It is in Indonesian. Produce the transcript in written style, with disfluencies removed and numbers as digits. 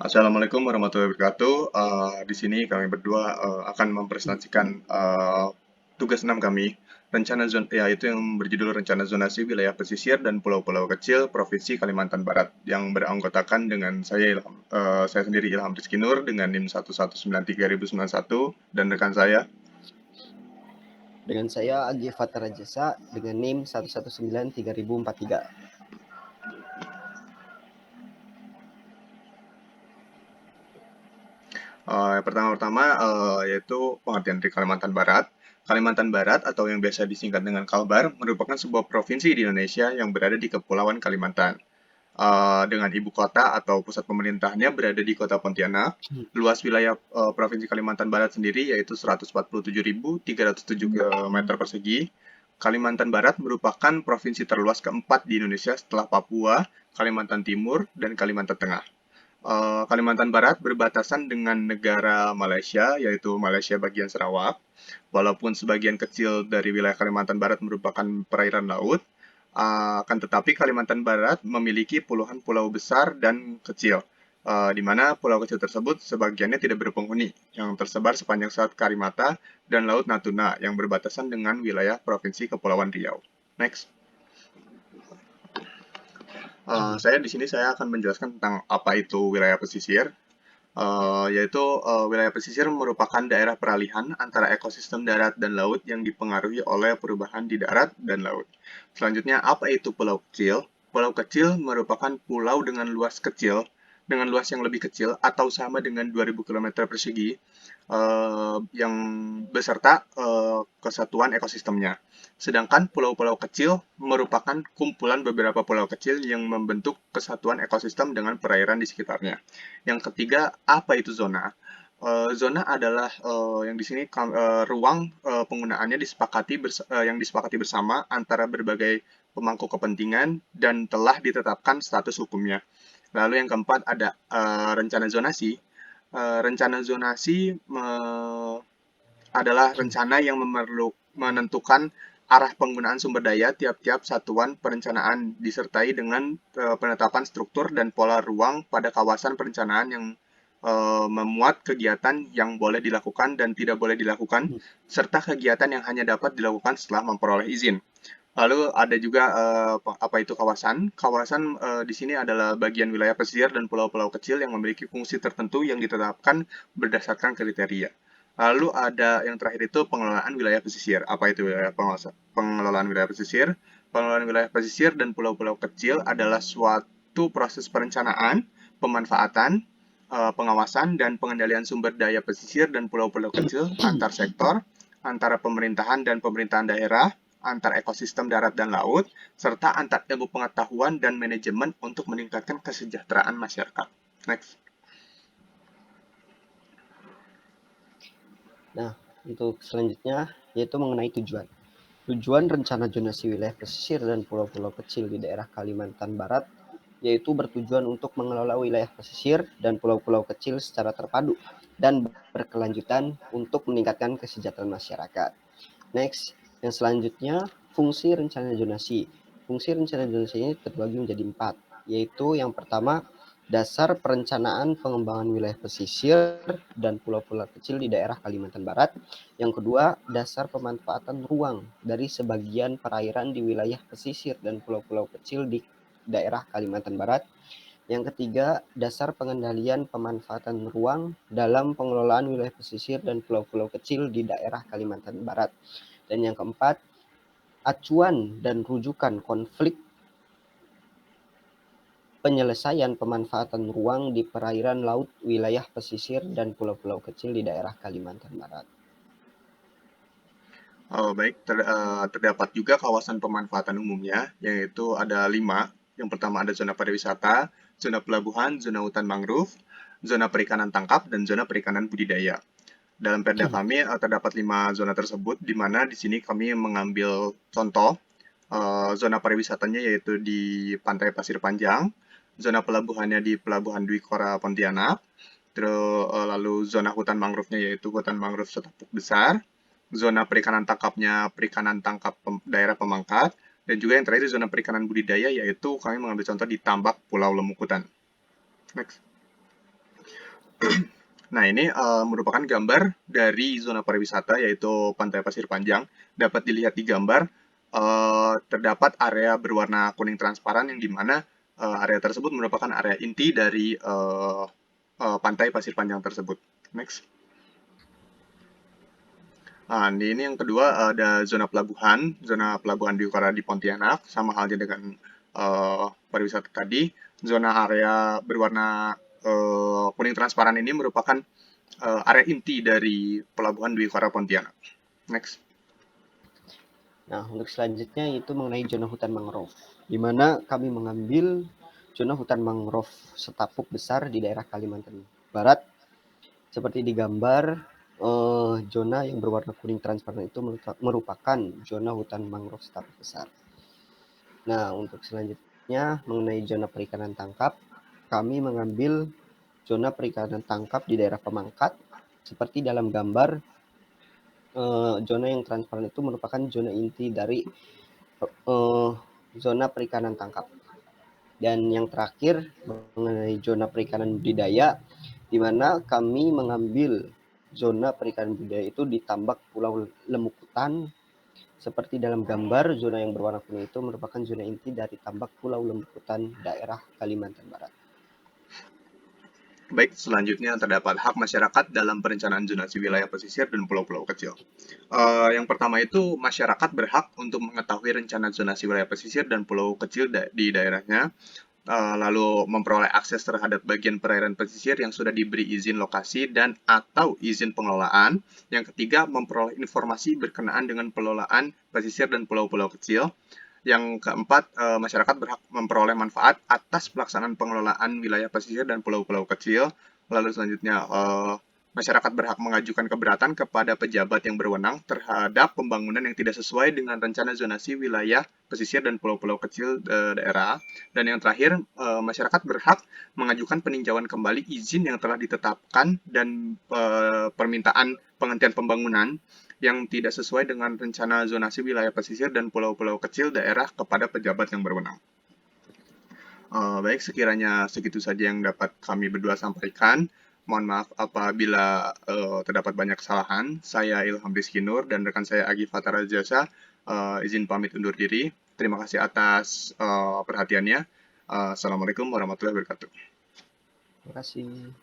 Assalamualaikum warahmatullahi wabarakatuh. Di sini kami berdua akan mempresentasikan tugas 6 kami, rencana zon yaitu yang berjudul Rencana Zonasi Wilayah Pesisir dan Pulau-Pulau Kecil Provinsi Kalimantan Barat yang beranggotakan dengan saya sendiri Ilham Rizky Nur dengan NIM 1193.091 dan rekan saya. Dengan saya Agi Fatar Rajasa dengan NIM 1193043. Yang pertama-tama yaitu pengertian dari Kalimantan Barat. Kalimantan Barat atau yang biasa disingkat dengan Kalbar merupakan sebuah provinsi di Indonesia yang berada di Kepulauan Kalimantan. Dengan ibu kota atau pusat pemerintahnya berada di Kota Pontianak. Luas wilayah Provinsi Kalimantan Barat sendiri yaitu 147.307 km persegi. Kalimantan Barat merupakan provinsi terluas keempat di Indonesia setelah Papua, Kalimantan Timur, dan Kalimantan Tengah. Kalimantan Barat berbatasan dengan negara Malaysia, yaitu Malaysia bagian Sarawak. Walaupun sebagian kecil dari wilayah Kalimantan Barat merupakan perairan laut, akan tetapi Kalimantan Barat memiliki puluhan pulau besar dan kecil, di mana pulau kecil tersebut sebagiannya tidak berpenghuni, yang tersebar sepanjang Selat Karimata dan Laut Natuna yang berbatasan dengan wilayah Provinsi Kepulauan Riau. Next. Saya di sini saya akan menjelaskan tentang apa itu wilayah pesisir, yaitu wilayah pesisir merupakan daerah peralihan antara ekosistem darat dan laut yang dipengaruhi oleh perubahan di darat dan laut. Selanjutnya, apa itu pulau kecil? Pulau kecil merupakan pulau dengan luas yang lebih kecil atau sama dengan 2000 km persegi, yang beserta kesatuan ekosistemnya. Sedangkan pulau-pulau kecil merupakan kumpulan beberapa pulau kecil yang membentuk kesatuan ekosistem dengan perairan di sekitarnya. Yang ketiga, apa itu zona? Zona adalah yang di sini ruang penggunaannya yang disepakati bersama antara berbagai pemangku kepentingan dan telah ditetapkan status hukumnya. Lalu yang keempat ada rencana zonasi. Rencana zonasi adalah rencana yang menentukan arah penggunaan sumber daya tiap-tiap satuan perencanaan disertai dengan penetapan struktur dan pola ruang pada kawasan perencanaan yang memuat kegiatan yang boleh dilakukan dan tidak boleh dilakukan, serta kegiatan yang hanya dapat dilakukan setelah memperoleh izin. Lalu ada juga apa itu kawasan? Kawasan di sini adalah bagian wilayah pesisir dan pulau-pulau kecil yang memiliki fungsi tertentu yang ditetapkan berdasarkan kriteria. Lalu ada yang terakhir itu pengelolaan wilayah pesisir. Apa itu pengelolaan wilayah pesisir? Pengelolaan wilayah pesisir dan pulau-pulau kecil adalah suatu proses perencanaan, pemanfaatan, pengawasan, dan pengendalian sumber daya pesisir dan pulau-pulau kecil antar sektor, antara pemerintahan dan pemerintahan daerah, antar ekosistem darat dan laut, serta antar ilmu pengetahuan dan manajemen untuk meningkatkan kesejahteraan masyarakat. Next. Nah, untuk selanjutnya yaitu mengenai tujuan. Tujuan rencana zonasi wilayah pesisir dan pulau-pulau kecil di daerah Kalimantan Barat yaitu bertujuan untuk mengelola wilayah pesisir dan pulau-pulau kecil secara terpadu dan berkelanjutan untuk meningkatkan kesejahteraan masyarakat. Next, yang selanjutnya fungsi rencana zonasi. Fungsi rencana zonasi ini terbagi menjadi 4, yaitu yang pertama dasar perencanaan pengembangan wilayah pesisir dan pulau-pulau kecil di daerah Kalimantan Barat. Yang kedua, dasar pemanfaatan ruang dari sebagian perairan di wilayah pesisir dan pulau-pulau kecil di daerah Kalimantan Barat. Yang ketiga, dasar pengendalian pemanfaatan ruang dalam pengelolaan wilayah pesisir dan pulau-pulau kecil di daerah Kalimantan Barat. Dan yang keempat, acuan dan rujukan konflik penyelesaian pemanfaatan ruang di perairan laut, wilayah pesisir, dan pulau-pulau kecil di daerah Kalimantan Barat. Baik, terdapat juga kawasan pemanfaatan umumnya, yaitu ada 5. Yang pertama ada zona pariwisata, zona pelabuhan, zona hutan mangrove, zona perikanan tangkap, dan zona perikanan budidaya. Dalam perda kami terdapat 5 zona tersebut, di mana di sini kami mengambil contoh zona pariwisatanya yaitu di Pantai Pasir Panjang, zona pelabuhannya di Pelabuhan Dwi Kora Pontianak, terus lalu zona hutan mangrove-nya yaitu hutan mangrove Setapuk Besar, zona perikanan tangkapnya perikanan tangkap daerah Pemangkat, dan juga yang terakhir zona perikanan budidaya yaitu kami mengambil contoh di Tambak Pulau Lemukutan. Next. Nah, ini merupakan gambar dari zona pariwisata, yaitu Pantai Pasir Panjang. Dapat dilihat di gambar, terdapat area berwarna kuning transparan yang dimana area tersebut merupakan area inti dari Pantai Pasir Panjang tersebut. Next. Nah, ini yang kedua ada zona pelabuhan. Zona pelabuhan di Ukara di Pontianak, sama halnya dengan pariwisata tadi. Zona area berwarna kuning transparan ini merupakan area inti dari pelabuhan Dwi Kora Pontianak. Next. Nah, untuk selanjutnya itu mengenai zona hutan mangrove, di mana kami mengambil zona hutan mangrove setapuk besar di daerah Kalimantan Barat. Seperti di gambar, zona yang berwarna kuning transparan itu merupakan zona hutan mangrove setapuk besar. Nah, untuk selanjutnya mengenai zona perikanan tangkap, kami mengambil zona perikanan tangkap di daerah Pemangkat. Seperti dalam gambar, zona yang transparan itu merupakan zona inti dari zona perikanan tangkap. Dan yang terakhir mengenai zona perikanan budidaya, di mana kami mengambil zona perikanan budidaya itu di tambak Pulau Lemukutan. Seperti dalam gambar, zona yang berwarna kuning itu merupakan zona inti dari tambak Pulau Lemukutan daerah Kalimantan Barat. Baik, selanjutnya terdapat hak masyarakat dalam perencanaan zonasi wilayah pesisir dan pulau-pulau kecil. Yang pertama itu masyarakat berhak untuk mengetahui rencana zonasi wilayah pesisir dan pulau kecil di daerahnya, lalu memperoleh akses terhadap bagian perairan pesisir yang sudah diberi izin lokasi dan atau izin pengelolaan. Yang ketiga, memperoleh informasi berkenaan dengan pengelolaan pesisir dan pulau-pulau kecil. Yang keempat, masyarakat berhak memperoleh manfaat atas pelaksanaan pengelolaan wilayah pesisir dan pulau-pulau kecil. Lalu selanjutnya, masyarakat berhak mengajukan keberatan kepada pejabat yang berwenang terhadap pembangunan yang tidak sesuai dengan rencana zonasi wilayah pesisir dan pulau-pulau kecil daerah. Dan yang terakhir, masyarakat berhak mengajukan peninjauan kembali izin yang telah ditetapkan dan permintaan penghentian pembangunan yang tidak sesuai dengan rencana zonasi wilayah pesisir dan pulau-pulau kecil daerah kepada pejabat yang berwenang. Baik, sekiranya segitu saja yang dapat kami berdua sampaikan. Mohon maaf apabila terdapat banyak kesalahan. Saya Ilham Rizky Nur dan rekan saya Agi Fatara Jasa izin pamit undur diri. Terima kasih atas perhatiannya. Assalamualaikum warahmatullahi wabarakatuh. Terima kasih.